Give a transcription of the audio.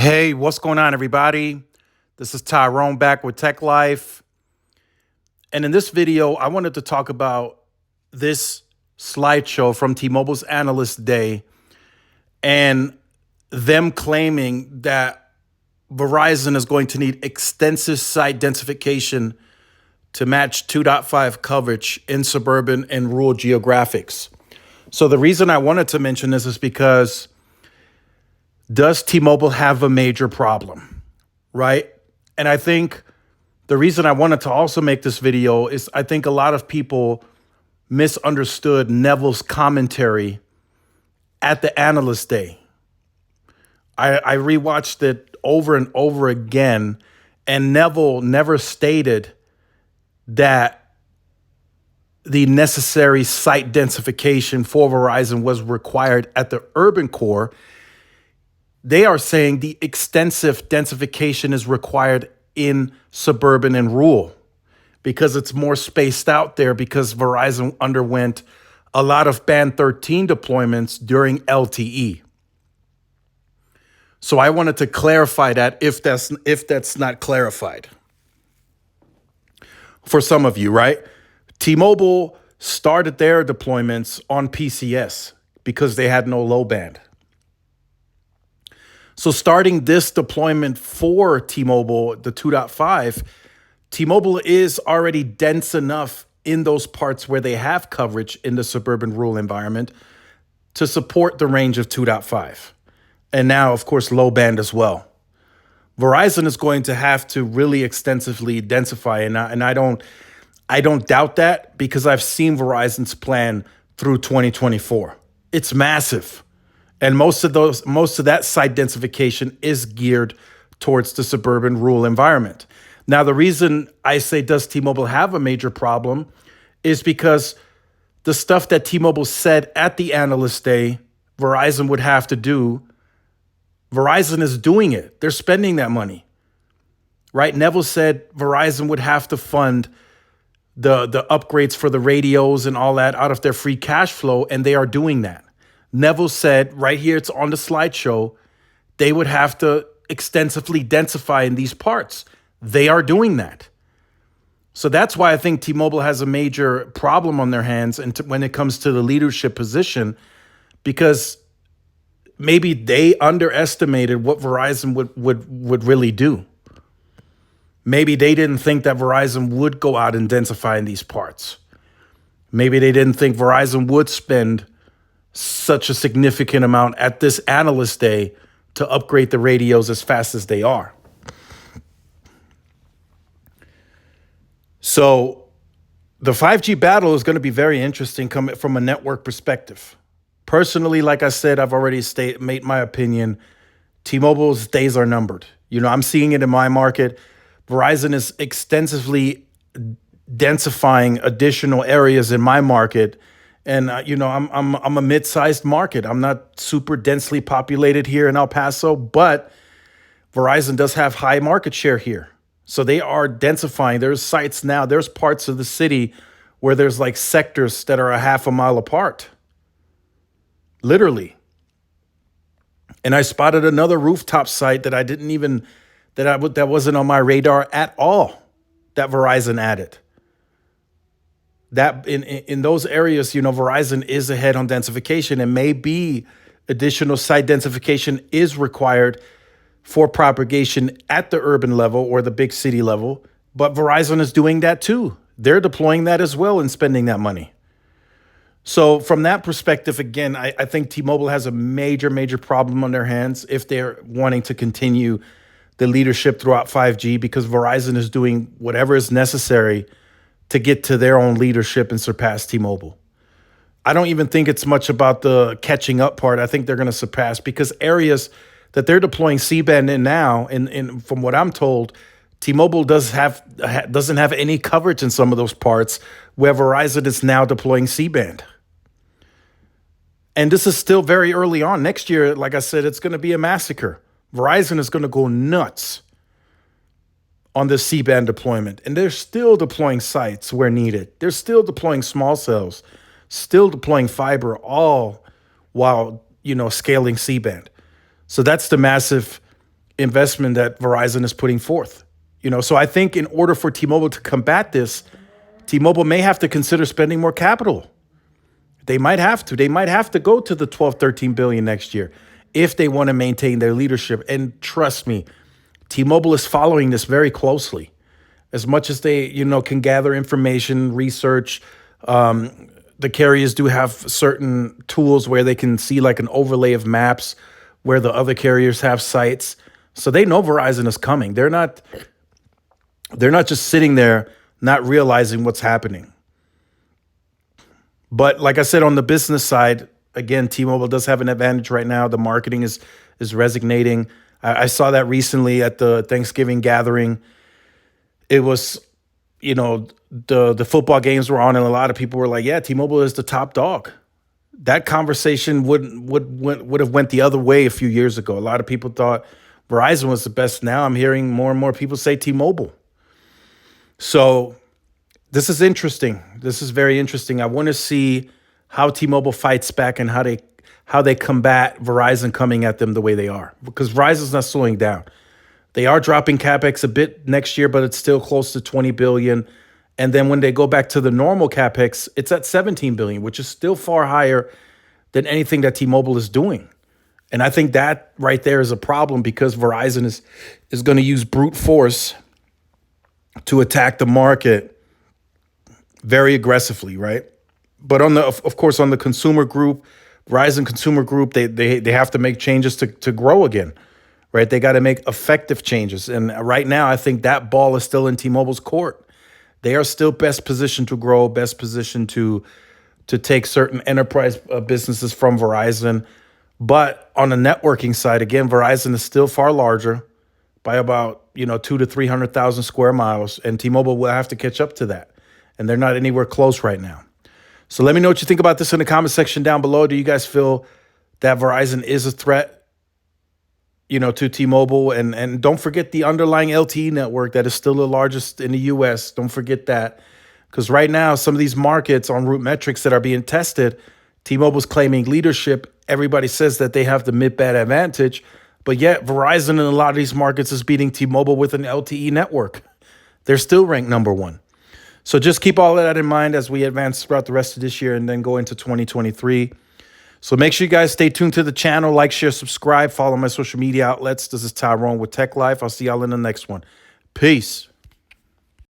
Hey, what's going on, everybody? This is Tyrone back with Tech Life. And in this video, I wanted to talk about this slideshow from T-Mobile's Analyst Day and them claiming that Verizon is going to need extensive site densification to match 2.5 coverage in suburban and rural geographics. So the reason I wanted to mention this is because does T-Mobile have a major problem, right? And I think the reason I wanted to also make this video is I think a lot of people misunderstood Neville's commentary at the Analyst Day. I rewatched it over and over again, and Neville never stated that the necessary site densification for Verizon was required at the urban core. They are saying the extensive densification is required in suburban and rural because it's more spaced out there because Verizon underwent a lot of Band 13 deployments during LTE. So I wanted to clarify that if that's not clarified for some of you, right? T-Mobile started their deployments on PCS because they had no low band. So starting this deployment for T-Mobile, the 2.5, T-Mobile is already dense enough in those parts where they have coverage in the suburban rural environment to support the range of 2.5. And now, of course, low band as well. Verizon is going to have to really extensively densify, and I don't doubt that because I've seen Verizon's plan through 2024. It's massive. And most of that site densification is geared towards the suburban rural environment. Now, the reason I say does T-Mobile have a major problem is because the stuff that T-Mobile said at the Analyst Day Verizon would have to do, Verizon is doing it. They're spending that money, right? Neville said Verizon would have to fund the upgrades for the radios and all that out of their free cash flow, and they are doing that. Neville said, right here, it's on the slideshow, they would have to extensively densify in these parts. They are doing that. So that's why I think T-Mobile has a major problem on their hands when it comes to the leadership position, because maybe they underestimated what Verizon would really do. Maybe they didn't think that Verizon would go out and densify in these parts. Maybe they didn't think Verizon would spend such a significant amount at this Analyst Day to upgrade the radios as fast as they are. So the 5G battle is going to be very interesting coming from a network perspective. Personally, like I said, I've already made my opinion. T-Mobile's days are numbered. I'm seeing it in my market. Verizon is extensively densifying additional areas in my market. And, I'm a mid-sized market. I'm not super densely populated here in El Paso, but Verizon does have high market share here. So they are densifying. There's sites now. There's parts of the city where there's like sectors that are a half a mile apart. Literally. And I spotted another rooftop site that that wasn't on my radar at all, that Verizon added. That in those areas, Verizon is ahead on densification, and maybe additional site densification is required for propagation at the urban level or the big city level. But Verizon is doing that too. They're deploying that as well and spending that money. So from that perspective, again, I think T-Mobile has a major, major problem on their hands if they're wanting to continue the leadership throughout 5G, because Verizon is doing whatever is necessary to get to their own leadership and surpass T-Mobile. I don't even think it's much about the catching up part. I think they're going to surpass, because areas that they're deploying C-band in now, and from what I'm told, T-Mobile doesn't have any coverage in some of those parts where Verizon is now deploying C-band. And this is still very early on. Next year, like I said, it's going to be a massacre. Verizon is going to go nuts on the C-band deployment. And they're still deploying sites where needed. They're still deploying small cells, still deploying fiber, all while, scaling C-band. So that's the massive investment that Verizon is putting forth. So I think in order for T-Mobile to combat this, T-Mobile may have to consider spending more capital. They might have to. They might have to go to the 12, 13 billion next year if they want to maintain their leadership. And trust me, T-Mobile is following this very closely. As much as they, can gather information, research, the carriers do have certain tools where they can see like an overlay of maps where the other carriers have sites. So they know Verizon is coming. They're not just sitting there not realizing what's happening. But like I said, on the business side, again, T-Mobile does have an advantage right now. The marketing is resonating. I saw that recently at the Thanksgiving gathering. It was, the football games were on, and a lot of people were like, "Yeah, T-Mobile is the top dog." That conversation would have went the other way a few years ago. A lot of people thought Verizon was the best. Now I'm hearing more and more people say T-Mobile. So this is interesting. This is very interesting. I want to see how T-Mobile fights back and how they combat Verizon coming at them the way they are, because Verizon's not slowing down. They are dropping CapEx a bit next year, but it's still close to 20 billion. And then when they go back to the normal CapEx, it's at 17 billion, which is still far higher than anything that T-Mobile is doing. And I think that right there is a problem, because Verizon is going to use brute force to attack the market very aggressively, right? But of course, on the consumer group, Verizon Consumer Group, they have to make changes to grow again, right? They got to make effective changes. And right now, I think that ball is still in T-Mobile's court. They are still best positioned to grow, best positioned to take certain enterprise businesses from Verizon. But on the networking side, again, Verizon is still far larger by about 200,000 to 300,000 square miles, and T-Mobile will have to catch up to that. And they're not anywhere close right now. So let me know what you think about this in the comment section down below. Do you guys feel that Verizon is a threat, to T-Mobile? And don't forget the underlying LTE network that is still the largest in the US. Don't forget that. Because right now, some of these markets on root metrics that are being tested, T-Mobile's claiming leadership. Everybody says that they have the mid-band advantage, but yet Verizon in a lot of these markets is beating T-Mobile with an LTE network. They're still ranked number one. So just keep all of that in mind as we advance throughout the rest of this year and then go into 2023. So make sure you guys stay tuned to the channel, like, share, subscribe, follow my social media outlets. This is Tyrone with Tech Life. I'll see y'all in the next one. Peace.